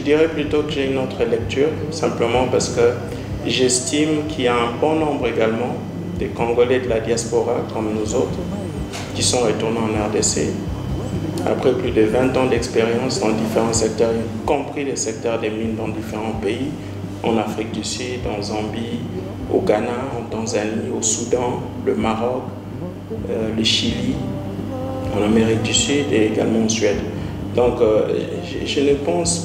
dirais plutôt que j'ai une autre lecture, simplement parce que j'estime qu'il y a un bon nombre également des Congolais de la diaspora, comme nous autres, qui sont retournés en RDC, après plus de 20 ans d'expérience dans différents secteurs, y compris les secteurs des mines dans différents pays, en Afrique du Sud, en Zambie, au Ghana, en Tanzanie, au Soudan, le Maroc, le Chili, en Amérique du Sud et également en Suède. Donc je ne pense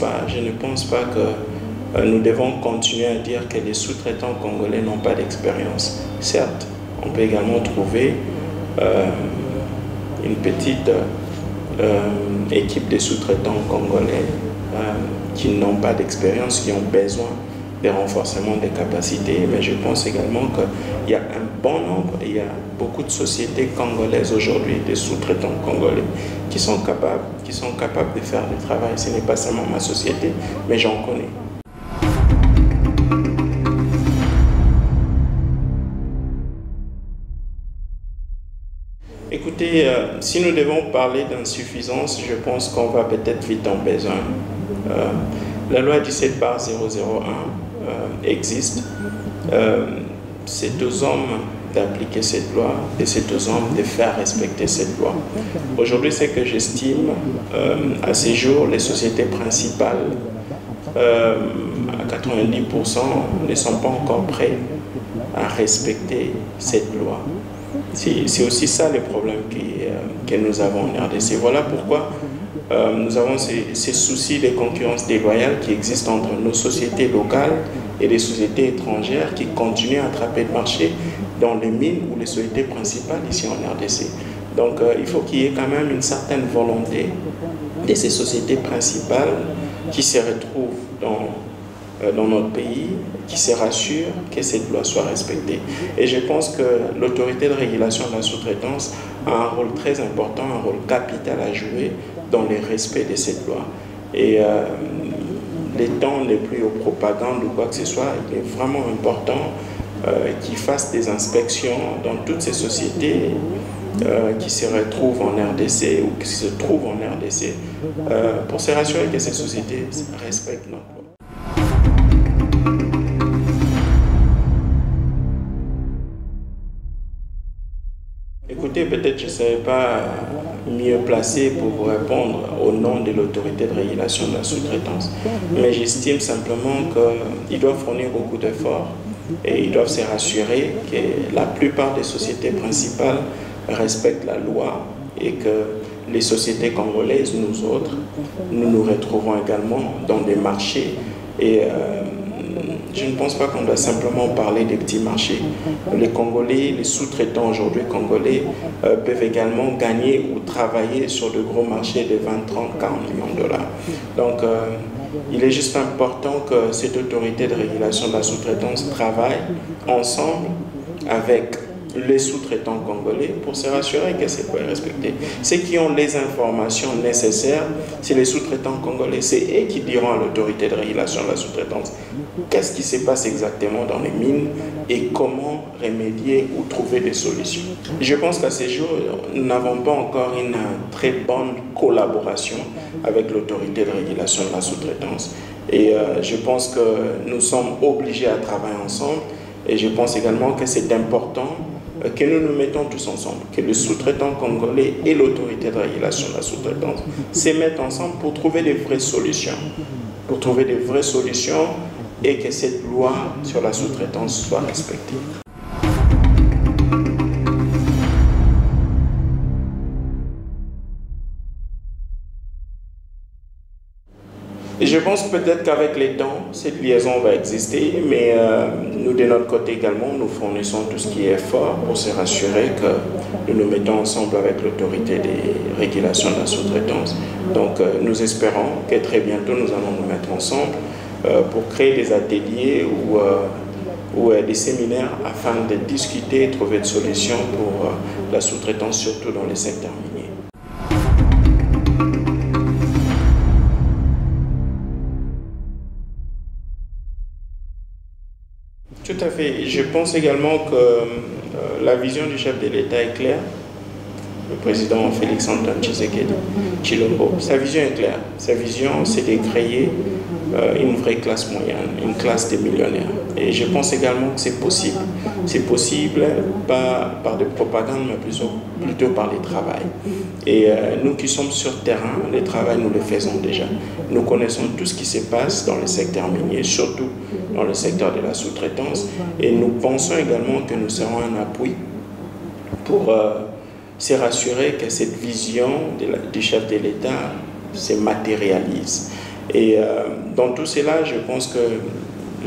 pas que nous devons continuer à dire que les sous-traitants congolais n'ont pas d'expérience. Certes, on peut également trouver une petite équipe de sous-traitants congolais qui n'ont pas d'expérience, qui ont besoin de renforcement des capacités, mais je pense également qu'il y a un bon nombre, il y a beaucoup de sociétés congolaises aujourd'hui, des sous-traitants congolais, qui sont capables de faire du travail. Ce n'est pas seulement ma société, mais j'en connais. Écoutez, si nous devons parler d'insuffisance, je pense qu'on va peut-être vite en besoin. La loi 17/001 existe. C'est aux hommes d'appliquer cette loi et c'est aux hommes de faire respecter cette loi. Aujourd'hui, c'est que j'estime, à ces jours, les sociétés principales, à 90%, ne sont pas encore prêtes à respecter cette loi. C'est aussi ça le problème que nous avons en RDC. Voilà pourquoi nous avons ces soucis de concurrence déloyale qui existent entre nos sociétés locales et les sociétés étrangères qui continuent à attraper le marché dans les mines ou les sociétés principales ici en RDC. Donc il faut qu'il y ait quand même une certaine volonté de ces sociétés principales qui se retrouvent dans notre pays, qui se rassurent que cette loi soit respectée. Et je pense que l'autorité de régulation de la sous-traitance a un rôle très important, un rôle capital à jouer dans le respect de cette loi. Et le temps n'est plus aux propagandes ou quoi que ce soit, il est vraiment important qu'ils fassent des inspections dans toutes ces sociétés qui se retrouvent en RDC ou qui se trouvent en RDC pour se rassurer que ces sociétés respectent notre loi. Écoutez, peut-être je ne serais pas mieux placé pour vous répondre au nom de l'autorité de régulation de la sous-traitance, mais j'estime simplement qu'ils doivent fournir beaucoup d'efforts et ils doivent se rassurer que la plupart des sociétés principales respectent la loi et que les sociétés congolaises, nous autres, nous nous retrouvons également dans des marchés et je ne pense pas qu'on doit simplement parler des petits marchés. Les Congolais, les sous-traitants aujourd'hui congolais peuvent également gagner ou travailler sur de gros marchés de 20, 30, 40 millions de dollars. Donc, il est juste important que cette autorité de régulation de la sous-traitance travaille ensemble avec les sous-traitants congolais pour se rassurer que c'est pas respecté. Ceux qui ont les informations nécessaires, c'est les sous-traitants congolais. C'est eux qui diront à l'autorité de régulation de la sous-traitance qu'est-ce qui se passe exactement dans les mines et comment remédier ou trouver des solutions. Je pense qu'à ces jours, nous n'avons pas encore une très bonne collaboration avec l'autorité de régulation de la sous-traitance. Et je pense que nous sommes obligés à travailler ensemble. Et je pense également que c'est important que nous nous mettons tous ensemble, que le sous-traitant congolais et l'autorité de régulation de la sous-traitance se mettent ensemble pour trouver des vraies solutions. Et que cette loi sur la sous-traitance soit respectée. Et je pense peut-être qu'avec les temps, cette liaison va exister, mais nous, de notre côté également, nous fournissons tout ce qui est fort pour se rassurer que nous nous mettons ensemble avec l'autorité des régulations de la sous-traitance. Donc, nous espérons que très bientôt, nous allons nous mettre ensemble pour créer des ateliers ou des séminaires afin de discuter et trouver des solutions pour la sous-traitance, surtout dans les secteurs miniers. Tout à fait. Je pense également que la vision du chef de l'État est claire. le président Félix Antoine Tshisekedi Tshilombo. Sa vision est claire. Sa vision, c'est de créer une vraie classe moyenne, une classe des millionnaires. Et je pense également que c'est possible. C'est possible, pas par des propagandes, mais plutôt par le travail. Et nous qui sommes sur terrain, le travail, nous le faisons déjà. Nous connaissons tout ce qui se passe dans le secteur minier, surtout dans le secteur de la sous-traitance. Et nous pensons également que nous serons un appui pour se rassurer que cette vision du chef de l'État se matérialise. Et dans tout cela, je pense que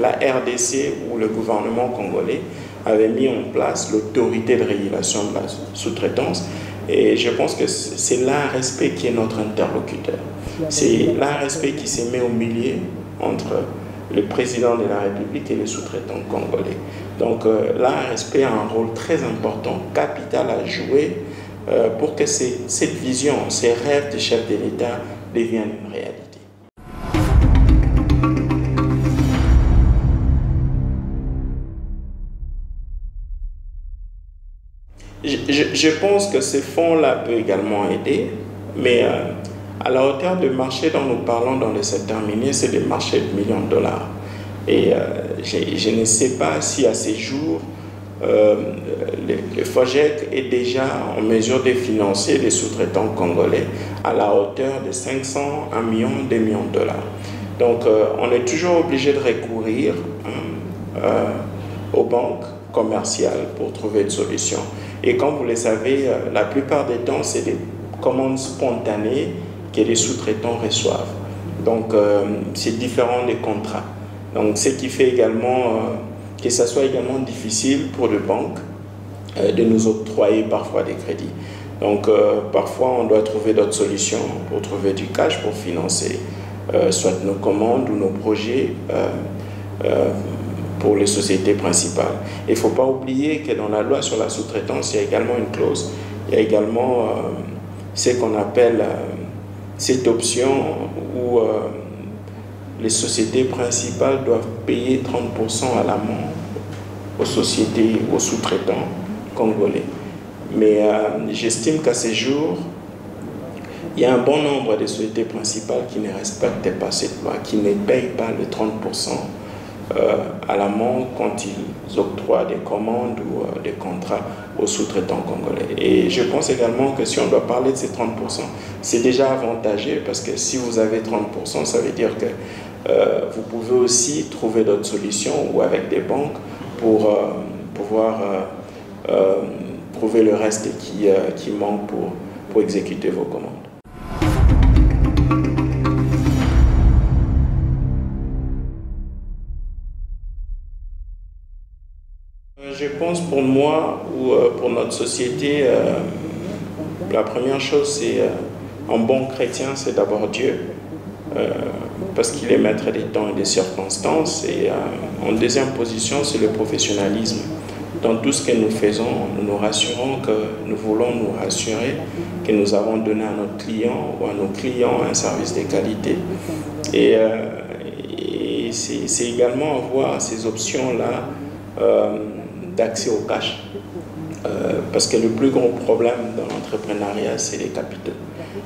la RDC ou le gouvernement congolais avait mis en place l'autorité de régulation de la sous-traitance. Et je pense que c'est l'ARSP qui est notre interlocuteur. C'est l'ARSP qui se met au milieu entre le président de la République et les sous-traitants congolais. Donc l'ARSP a un rôle très important, capital à jouer pour que cette vision, ces rêves du chef de l'État deviennent une réalité. Je pense que ces fonds-là peuvent également aider, mais à la hauteur du marché dont nous parlons dans le secteur minier, c'est des marchés de millions de dollars. Et je ne sais pas si à ces jours, le FOGEC est déjà en mesure de financer des sous-traitants congolais à la hauteur de 500, 1 million, 2 millions de dollars. Donc on est toujours obligé de recourir aux banques commerciales pour trouver une solution. Et comme vous le savez, la plupart des temps, c'est des commandes spontanées que les sous-traitants reçoivent. Donc, c'est différent des contrats. Donc, ce qui fait également que ça soit également difficile pour les banques de nous octroyer parfois des crédits. Donc, parfois, on doit trouver d'autres solutions pour trouver du cash pour financer soit nos commandes ou nos projets pour les sociétés principales. Il ne faut pas oublier que dans la loi sur la sous-traitance, il y a également une clause. Il y a également ce qu'on appelle cette option où les sociétés principales doivent payer 30% à l'amont aux sociétés, aux sous-traitants congolais. Mais j'estime qu'à ce jour, il y a un bon nombre de sociétés principales qui ne respectent pas cette loi, qui ne payent pas le 30% à l'amont quand ils octroient des commandes ou des contrats aux sous-traitants congolais. Et je pense également que si on doit parler de ces 30%, c'est déjà avantageux parce que si vous avez 30%, ça veut dire que vous pouvez aussi trouver d'autres solutions ou avec des banques pour pouvoir trouver le reste qui manque pour exécuter vos commandes. Je pense pour moi ou pour notre société, la première chose, c'est un bon chrétien, c'est d'abord Dieu, parce qu'il est maître des temps et des circonstances. Et en deuxième position, c'est le professionnalisme. Dans tout ce que nous faisons, nous nous rassurons que nous voulons nous rassurer que nous avons donné à notre client ou à nos clients un service de qualité. Et c'est également avoir ces options-là d'accès au cash. Parce que le plus gros problème dans l'entrepreneuriat, c'est les capitaux.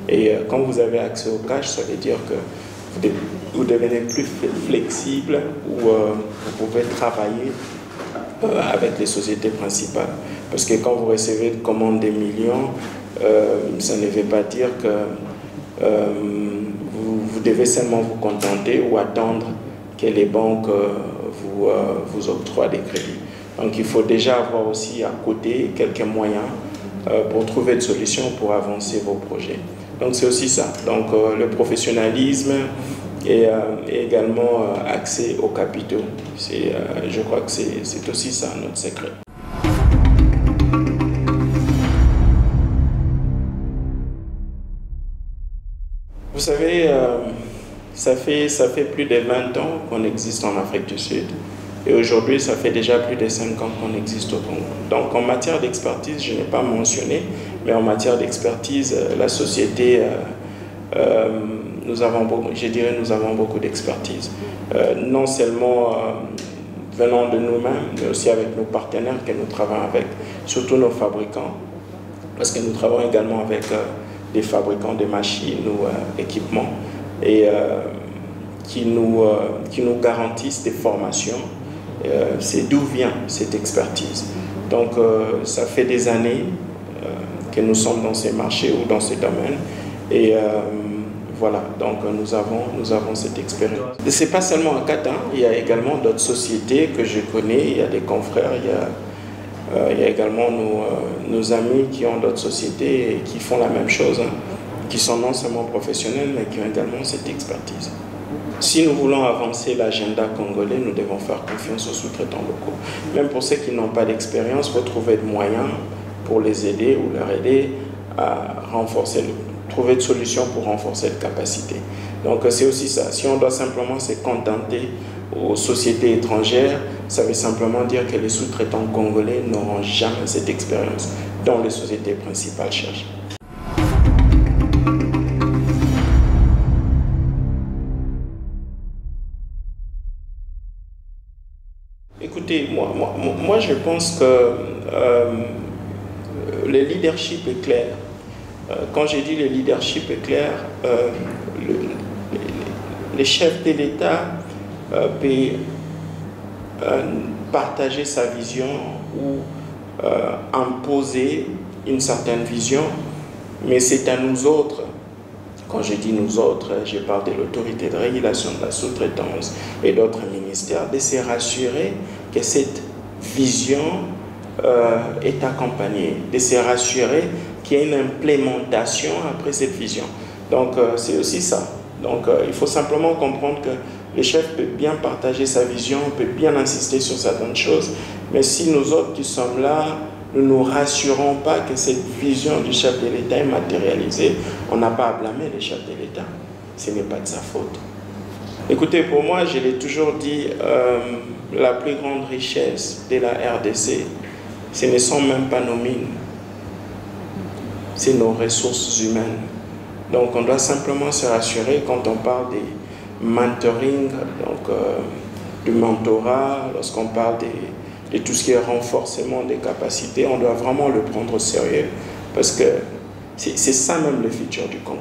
Et quand vous avez accès au cash, ça veut dire que vous devenez plus flexible ou vous pouvez travailler avec les sociétés principales. Parce que quand vous recevez une commande des millions, ça ne veut pas dire que vous devez seulement vous contenter ou attendre que les banques vous octroient des crédits. Donc il faut déjà avoir aussi à côté quelques moyens pour trouver des solutions pour avancer vos projets. Donc c'est aussi ça. Donc le professionnalisme et également accès aux capitaux. Je crois que c'est aussi ça notre secret. Vous savez, ça fait plus de 20 ans qu'on existe en Afrique du Sud. Et aujourd'hui, ça fait déjà plus de 5 ans qu'on existe au Congo. Donc en matière d'expertise, je n'ai pas mentionné, mais en matière d'expertise, la société, nous avons beaucoup d'expertise. Non seulement venant de nous-mêmes, mais aussi avec nos partenaires que nous travaillons avec, surtout nos fabricants. parce que nous travaillons également avec des fabricants de machines ou équipements et qui nous garantissent des formations. C'est d'où vient cette expertise. Donc ça fait des années que nous sommes dans ces marchés ou dans ces domaines et voilà, donc nous avons cette expérience. Ce n'est pas seulement à Qatar, il y a également d'autres sociétés que je connais, il y a des confrères, il y a également nos amis qui ont d'autres sociétés et qui font la même chose, hein, qui sont non seulement professionnels mais qui ont également cette expertise. Si nous voulons avancer l'agenda congolais, nous devons faire confiance aux sous-traitants locaux. Même pour ceux qui n'ont pas d'expérience, il faut trouver des moyens pour les aider ou leur aider à trouver des solutions pour renforcer les capacités. Donc c'est aussi ça. Si on doit simplement se contenter aux sociétés étrangères, ça veut simplement dire que les sous-traitants congolais n'auront jamais cette expérience dont les sociétés principales cherchent. Écoutez, moi je pense que le leadership est clair. Quand j'ai dit le leadership est clair, les chefs de l'État peuvent partager sa vision ou imposer une certaine vision, mais c'est à nous autres. Quand je dis nous autres, je parle de l'autorité de régulation de la sous-traitance et d'autres ministères, de se rassurer que cette vision est accompagnée, de se rassurer qu'il y a une implémentation après cette vision. Donc c'est aussi ça. Donc il faut simplement comprendre que le chef peut bien partager sa vision, peut bien insister sur certaines choses, mais si nous autres qui sommes là, nous ne nous rassurons pas que cette vision du chef de l'État est matérialisée, on n'a pas à blâmer le chef de l'État. Ce n'est pas de sa faute. Écoutez, pour moi, je l'ai toujours dit, la plus grande richesse de la RDC, ce ne sont même pas nos mines, c'est nos ressources humaines. Donc on doit simplement se rassurer quand on parle des mentoring, donc du mentorat, lorsqu'on parle de tout ce qui est renforcement des capacités, on doit vraiment le prendre au sérieux parce que c'est ça même le futur du Congo.